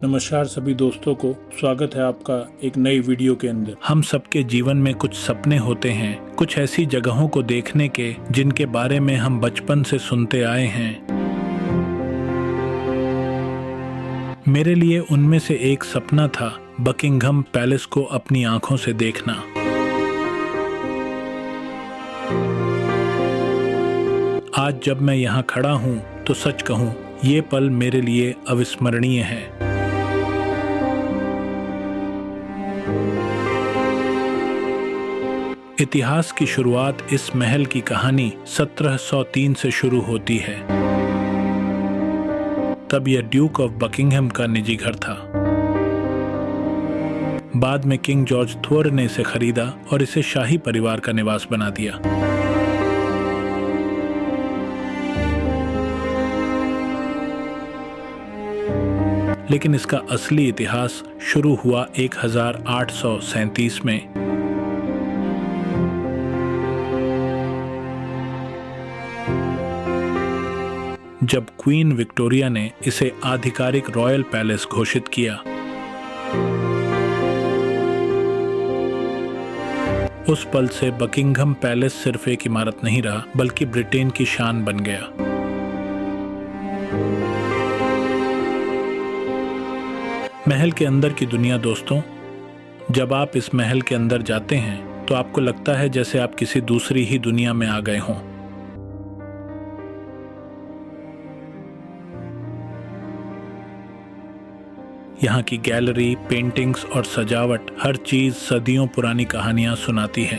नमस्कार सभी दोस्तों को, स्वागत है आपका एक नई वीडियो के अंदर। हम सबके जीवन में कुछ सपने होते हैं, कुछ ऐसी जगहों को देखने के जिनके बारे में हम बचपन से सुनते आए हैं। मेरे लिए उनमें से एक सपना था बकिंघम पैलेस को अपनी आंखों से देखना। आज जब मैं यहाँ खड़ा हूँ तो सच कहूँ ये पल मेरे लिए अविस्मरणीय है। इतिहास की शुरुआत इस महल की कहानी 1703 से शुरू होती है। तब यह ड्यूक ऑफ बकिंघम का निजी घर था। बाद में किंग जॉर्ज थोर ने इसे खरीदा और इसे शाही परिवार का निवास बना दिया। लेकिन इसका असली इतिहास शुरू हुआ 1837 में। जब क्वीन विक्टोरिया ने इसे आधिकारिक रॉयल पैलेस घोषित किया। उस पल से बकिंघम पैलेस सिर्फ एक इमारत नहीं रहा, बल्कि ब्रिटेन की शान बन गया। महल के अंदर की दुनिया दोस्तों, जब आप इस महल के अंदर जाते हैं तो आपको लगता है जैसे आप किसी दूसरी ही दुनिया में आ गए हों। यहाँ की गैलरी, पेंटिंग्स और सजावट, हर चीज सदियों पुरानी कहानियां सुनाती है।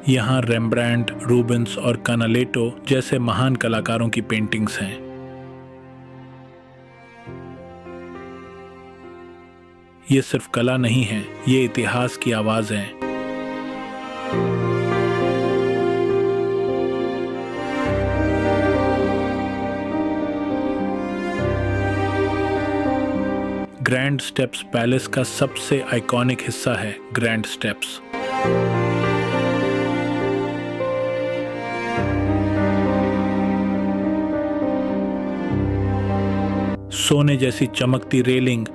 यहाँ रेम्ब्रांड, रूबेंस और कानालेटो जैसे महान कलाकारों की पेंटिंग्स हैं। ये सिर्फ कला नहीं है, ये इतिहास की आवाज है। ग्रैंड स्टेप्स पैलेस का सबसे आइकॉनिक हिस्सा है। ग्रैंड स्टेप्स सोने जैसी चमकती रेलिंग,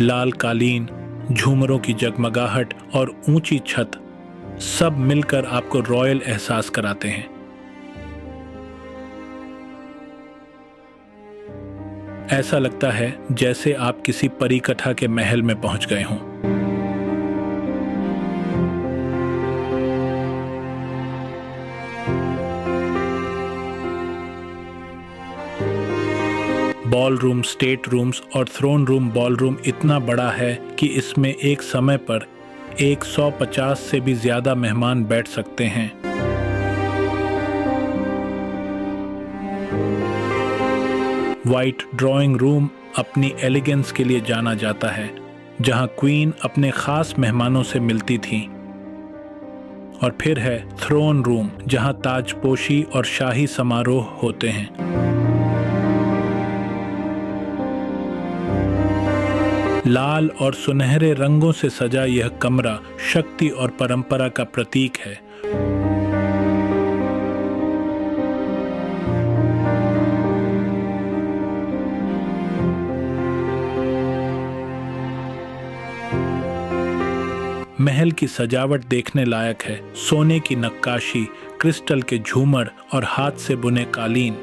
लाल कालीन, झूमरों की जगमगाहट और ऊंची छत सब मिलकर आपको रॉयल एहसास कराते हैं। ऐसा लगता है जैसे आप किसी परी कथा के महल में पहुंच गए हों। बॉल रूम, स्टेट रूम्स और थ्रोन रूम बॉल रूम इतना बड़ा है कि इसमें एक समय पर 150 से भी ज्यादा मेहमान बैठ सकते हैं। व्हाइट ड्राइंग रूम अपनी एलिगेंस के लिए जाना जाता है, जहां क्वीन अपने खास मेहमानों से मिलती थी। और फिर है थ्रोन रूम, जहां ताजपोशी और शाही समारोह होते हैं। लाल और सुनहरे रंगों से सजा यह कमरा शक्ति और परंपरा का प्रतीक है। महल की सजावट देखने लायक है। सोने की नक्काशी, क्रिस्टल के झूमर और हाथ से बुने कालीन।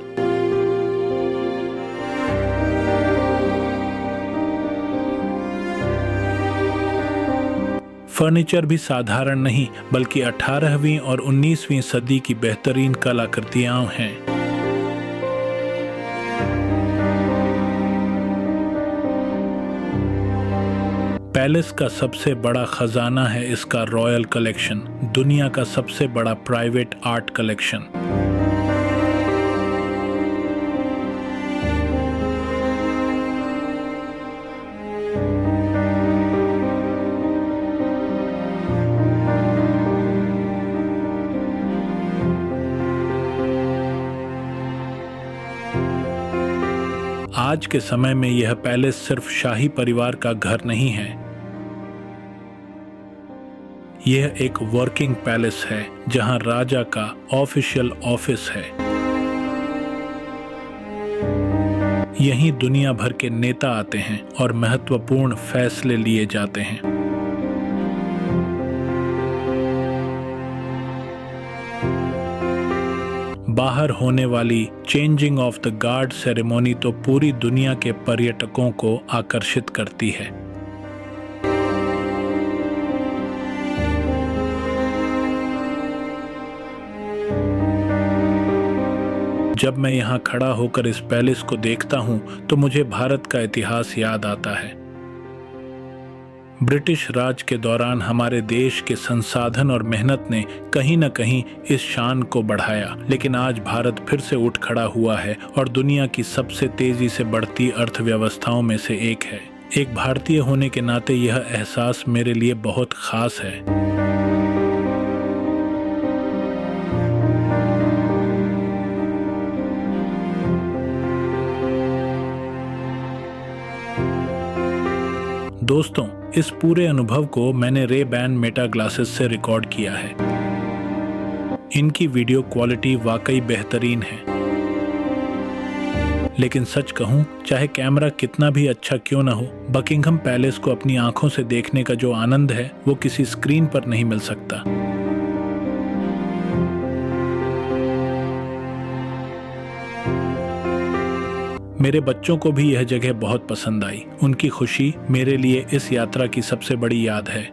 फर्नीचर भी साधारण नहीं, बल्कि 18वीं और 19वीं सदी की बेहतरीन कलाकृतियां हैं। पैलेस का सबसे बड़ा खजाना है इसका रॉयल कलेक्शन, दुनिया का सबसे बड़ा प्राइवेट आर्ट कलेक्शन। आज के समय में यह पैलेस सिर्फ शाही परिवार का घर नहीं है, यह एक वर्किंग पैलेस है जहां राजा का ऑफिशियल ऑफिस है। यहीं दुनिया भर के नेता आते हैं और महत्वपूर्ण फैसले लिए जाते हैं। बाहर होने वाली changing of the guard ceremony तो पूरी दुनिया के पर्यटकों को आकर्षित करती है। जब मैं यहाँ खड़ा होकर इस पैलेस को देखता हूँ तो मुझे भारत का इतिहास याद आता है। ब्रिटिश राज के दौरान हमारे देश के संसाधन और मेहनत ने कहीं न कहीं इस शान को बढ़ाया, लेकिन आज भारत फिर से उठ खड़ा हुआ है और दुनिया की सबसे तेजी से बढ़ती अर्थव्यवस्थाओं में से एक है। एक भारतीय होने के नाते यह एहसास मेरे लिए बहुत खास है। दोस्तों, इस पूरे अनुभव को मैंने रे-बैन मेटा ग्लासेस से रिकॉर्ड किया है। इनकी वीडियो क्वालिटी वाकई बेहतरीन है, लेकिन सच कहूं, चाहे कैमरा कितना भी अच्छा क्यों ना हो, बकिंघम पैलेस को अपनी आंखों से देखने का जो आनंद है वो किसी स्क्रीन पर नहीं मिल सकता। मेरे बच्चों को भी यह जगह बहुत पसंद आई। उनकी खुशी मेरे लिए इस यात्रा की सबसे बड़ी याद है।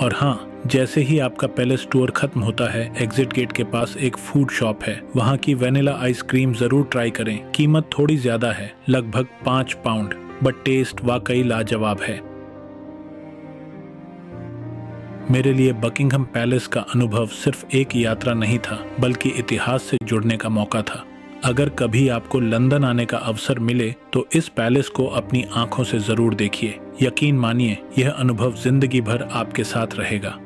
और हाँ, जैसे ही आपका पैलेस टूर खत्म होता है, एग्जिट गेट के पास एक फूड शॉप है। वहाँ की वेनिला आइसक्रीम जरूर ट्राई करें। कीमत थोड़ी ज्यादा है, लगभग 5 पाउंड, बट टेस्ट वाकई लाजवाब है। मेरे लिए बकिंघम पैलेस का अनुभव सिर्फ एक यात्रा नहीं था, बल्कि इतिहास से जुड़ने का मौका था। अगर कभी आपको लंदन आने का अवसर मिले तो इस पैलेस को अपनी आंखों से जरूर देखिए। यकीन मानिए, यह अनुभव जिंदगी भर आपके साथ रहेगा।